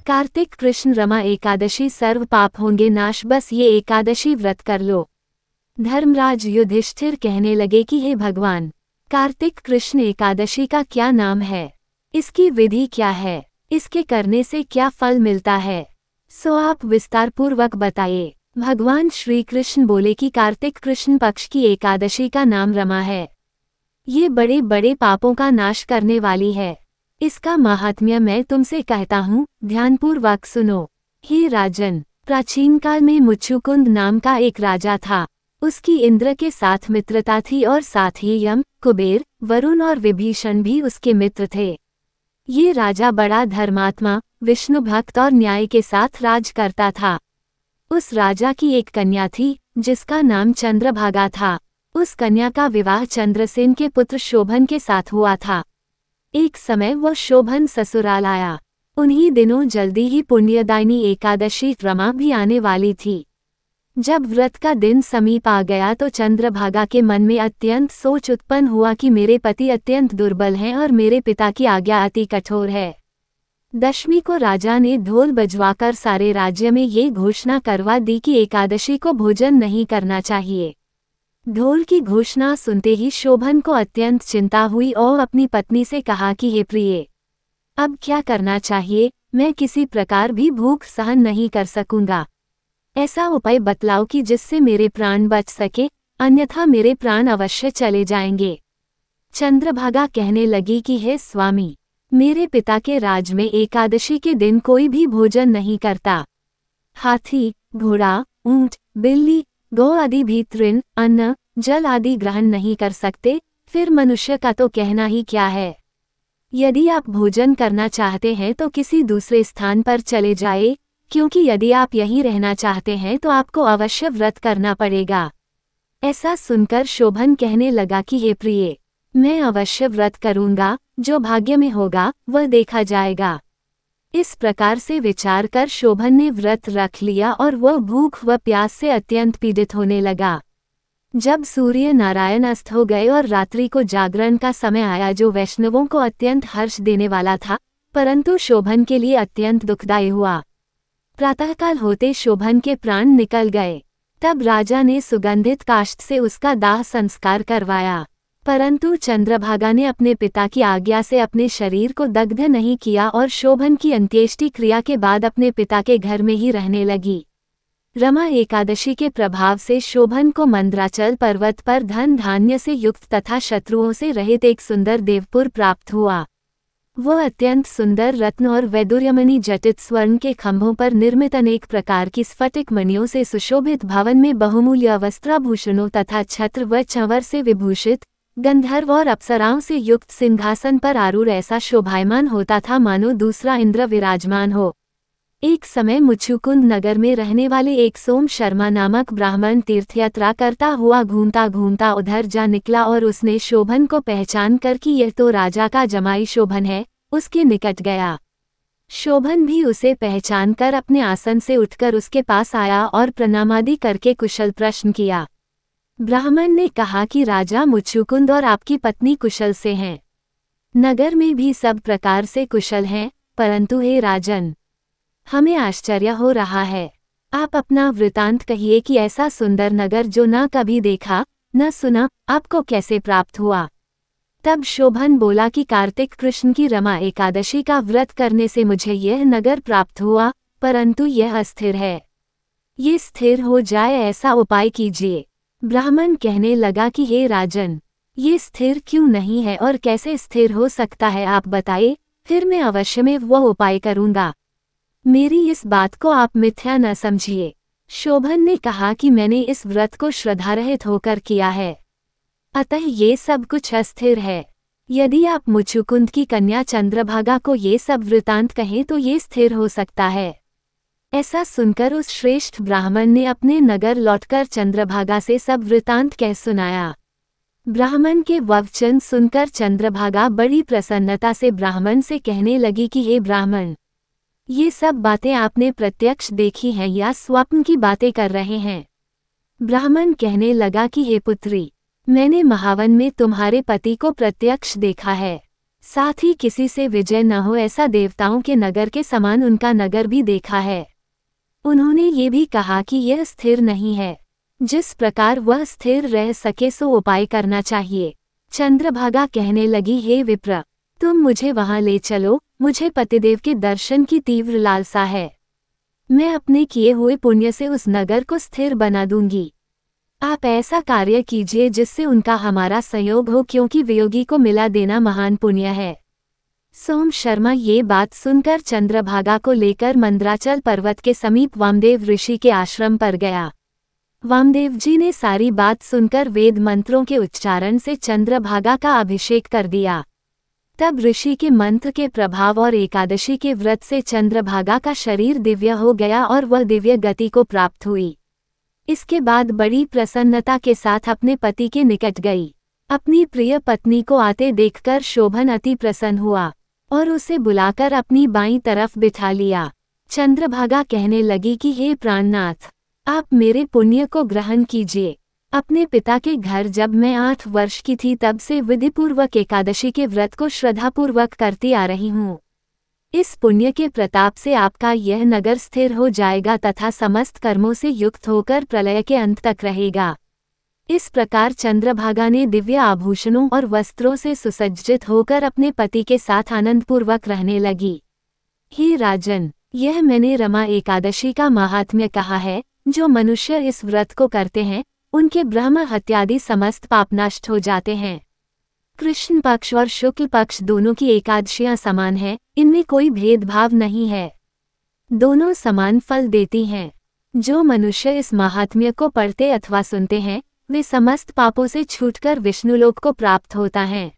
कार्तिक कृष्ण रमा एकादशी सर्व पाप होंगे नाश, बस ये एकादशी व्रत कर लो। धर्मराज युधिष्ठिर कहने लगे कि हे भगवान, कार्तिक कृष्ण एकादशी का क्या नाम है, इसकी विधि क्या है, इसके करने से क्या फल मिलता है, सो आप विस्तारपूर्वक बताइए। भगवान श्री कृष्ण बोले कि कार्तिक कृष्ण पक्ष की एकादशी का नाम रमा है। ये बड़े बड़े पापों का नाश करने वाली है। इसका महात्म्य मैं तुमसे कहता हूँ, ध्यानपूर्वक सुनो। हे राजन, प्राचीन काल में मुच्छुकुंद नाम का एक राजा था। उसकी इंद्र के साथ मित्रता थी और साथ ही यम, कुबेर, वरुण और विभीषण भी उसके मित्र थे। ये राजा बड़ा धर्मात्मा, विष्णु भक्त और न्याय के साथ राज करता था। उस राजा की एक कन्या थी जिसका नाम चंद्रभागा था। उस कन्या का विवाह चंद्रसेन के पुत्र शोभन के साथ हुआ था। एक समय वह शोभन ससुराल आया। उन्हीं दिनों जल्दी ही पुण्यदायिनी एकादशी रमा भी आने वाली थी। जब व्रत का दिन समीप आ गया तो चंद्रभागा के मन में अत्यंत सोच उत्पन्न हुआ कि मेरे पति अत्यंत दुर्बल हैं और मेरे पिता की आज्ञा अति कठोर है। दशमी को राजा ने ढोल बजवाकर सारे राज्य में ये घोषणा करवा दी कि एकादशी को भोजन नहीं करना चाहिए। ढोल की घोषणा सुनते ही शोभन को अत्यंत चिंता हुई और अपनी पत्नी से कहा कि हे प्रिय, अब क्या करना चाहिए, मैं किसी प्रकार भी भूख सहन नहीं कर सकूंगा। ऐसा उपाय बतलाओ कि जिससे मेरे प्राण बच सके, अन्यथा मेरे प्राण अवश्य चले जाएंगे। चंद्रभागा कहने लगी कि हे स्वामी, मेरे पिता के राज में एकादशी के दिन कोई भी भोजन नहीं करता। हाथी, घोड़ा, ऊंट, बिल्ली, गौ आदि भी तृण, अन्न, जल आदि ग्रहण नहीं कर सकते, फिर मनुष्य का तो कहना ही क्या है। यदि आप भोजन करना चाहते हैं तो किसी दूसरे स्थान पर चले जाए, क्योंकि यदि आप यहीं रहना चाहते हैं तो आपको अवश्य व्रत करना पड़ेगा। ऐसा सुनकर शोभन कहने लगा कि हे प्रिय, मैं अवश्य व्रत करूंगा, जो भाग्य में होगा वह देखा जाएगा। इस प्रकार से विचार कर शोभन ने व्रत रख लिया और वह भूख व प्यास से अत्यंत पीड़ित होने लगा। जब सूर्य नारायण अस्त हो गए और रात्रि को जागरण का समय आया, जो वैष्णवों को अत्यंत हर्ष देने वाला था, परंतु शोभन के लिए अत्यंत दुखदायी हुआ। प्रातःकाल होते शोभन के प्राण निकल गए। तब राजा ने सुगंधित काष्ठ से उसका दाह संस्कार करवाया, परंतु चंद्रभागा ने अपने पिता की आज्ञा से अपने शरीर को दग्ध नहीं किया और शोभन की अंत्येष्टि क्रिया के बाद अपने पिता के घर में ही रहने लगी। रमा एकादशी के प्रभाव से शोभन को मंद्राचल पर्वत पर धन धान्य से युक्त तथा शत्रुओं से रहित एक सुंदर देवपुर प्राप्त हुआ। वह अत्यंत सुंदर रत्न और वैदुर्यमणि जटित स्वर्ण के खंभों पर निर्मित अनेक प्रकार की स्फटिक मणियों से सुशोभित भवन में बहुमूल्य वस्त्राभूषणों तथा छत्र व चंवर से विभूषित गंधर्व और अप्सराओं से युक्त सिंहासन पर आरूढ़ ऐसा शोभायमान होता था मानो दूसरा इंद्र विराजमान हो। एक समय मुच्छुकुंद नगर में रहने वाले एक सोम शर्मा नामक ब्राह्मण तीर्थयात्रा करता हुआ घूमता घूमता उधर जा निकला और उसने शोभन को पहचान कर कि यह तो राजा का जमाई शोभन है, उसके निकट गया। शोभन भी उसे पहचान कर अपने आसन से उठकर उसके पास आया और प्रणामादि करके कुशल प्रश्न किया। ब्राह्मण ने कहा कि राजा मुच्छुकुंद और आपकी पत्नी कुशल से हैं। नगर में भी सब प्रकार से कुशल हैं, परंतु हे राजन, हमें आश्चर्य हो रहा है। आप अपना वृतांत कहिए कि ऐसा सुंदर नगर जो न कभी देखा न सुना, आपको कैसे प्राप्त हुआ। तब शोभन बोला कि कार्तिक कृष्ण की रमा एकादशी का व्रत करने से मुझे यह नगर प्राप्त हुआ, परंतु यह अस्थिर है। ये स्थिर हो जाए ऐसा उपाय कीजिए। ब्राह्मण कहने लगा कि हे राजन, ये स्थिर क्यों नहीं है और कैसे स्थिर हो सकता है, आप बताइए, फिर मैं अवश्य में वह उपाय करूंगा। मेरी इस बात को आप मिथ्या न समझिए। शोभन ने कहा कि मैंने इस व्रत को श्रद्धारहित होकर किया है, अतः ये सब कुछ अस्थिर है। यदि आप मुच्छुकुंद की कन्या चंद्रभागा को ये सब वृतांत कहें तो ये स्थिर हो सकता है। ऐसा सुनकर उस श्रेष्ठ ब्राह्मण ने अपने नगर लौटकर चंद्रभागा से सब वृतांत कह सुनाया। ब्राह्मण के वचन सुनकर चंद्रभागा बड़ी प्रसन्नता से ब्राह्मण से कहने लगी कि हे ब्राह्मण, ये सब बातें आपने प्रत्यक्ष देखी हैं या स्वप्न की बातें कर रहे हैं। ब्राह्मण कहने लगा कि हे पुत्री, मैंने महावन में तुम्हारे पति को प्रत्यक्ष देखा है। साथ ही किसी से विजय न हो ऐसा देवताओं के नगर के समान उनका नगर भी देखा है। उन्होंने ये भी कहा कि यह स्थिर नहीं है, जिस प्रकार वह स्थिर रह सके सो उपाय करना चाहिए। चंद्रभागा कहने लगी, हे विप्र, तुम मुझे वहां ले चलो, मुझे पतिदेव के दर्शन की तीव्र लालसा है। मैं अपने किए हुए पुण्य से उस नगर को स्थिर बना दूंगी। आप ऐसा कार्य कीजिए जिससे उनका हमारा सहयोग हो, क्योंकि वियोगी को मिला देना महान पुण्य है। सोम शर्मा ये बात सुनकर चंद्रभागा को लेकर मंद्राचल पर्वत के समीप वामदेव ऋषि के आश्रम पर गया। वामदेव जी ने सारी बात सुनकर वेद मंत्रों के उच्चारण से चंद्रभागा का अभिषेक कर दिया। तब ऋषि के मंत्र के प्रभाव और एकादशी के व्रत से चंद्रभागा का शरीर दिव्य हो गया और वह दिव्य गति को प्राप्त हुई। इसके बाद बड़ी प्रसन्नता के साथ अपने पति के निकट गई। अपनी प्रिय पत्नी को आते देखकर शोभन अति प्रसन्न हुआ और उसे बुलाकर अपनी बाईं तरफ बिठा लिया। चंद्रभागा कहने लगी कि हे प्राणनाथ, आप मेरे पुण्य को ग्रहण कीजिए। अपने पिता के घर जब मैं 8 वर्ष की थी तब से विधिपूर्वक एकादशी के व्रत को श्रद्धापूर्वक करती आ रही हूँ। इस पुण्य के प्रताप से आपका यह नगर स्थिर हो जाएगा तथा समस्त कर्मों से युक्त होकर प्रलय के अंत तक रहेगा। इस प्रकार चंद्रभागा ने दिव्य आभूषणों और वस्त्रों से सुसज्जित होकर अपने पति के साथ आनंदपूर्वक रहने लगी। हे राजन, यह मैंने रमा एकादशी का महात्म्य कहा है। जो मनुष्य इस व्रत को करते हैं उनके ब्रह्म हत्यादि समस्त पाप नष्ट हो जाते हैं। कृष्ण पक्ष और शुक्ल पक्ष दोनों की एकादशियां समान हैं, इनमें कोई भेदभाव नहीं है, दोनों समान फल देती हैं। जो मनुष्य इस महात्म्य को पढ़ते अथवा सुनते हैं वे समस्त पापों से छूटकर विष्णुलोक को प्राप्त होता है।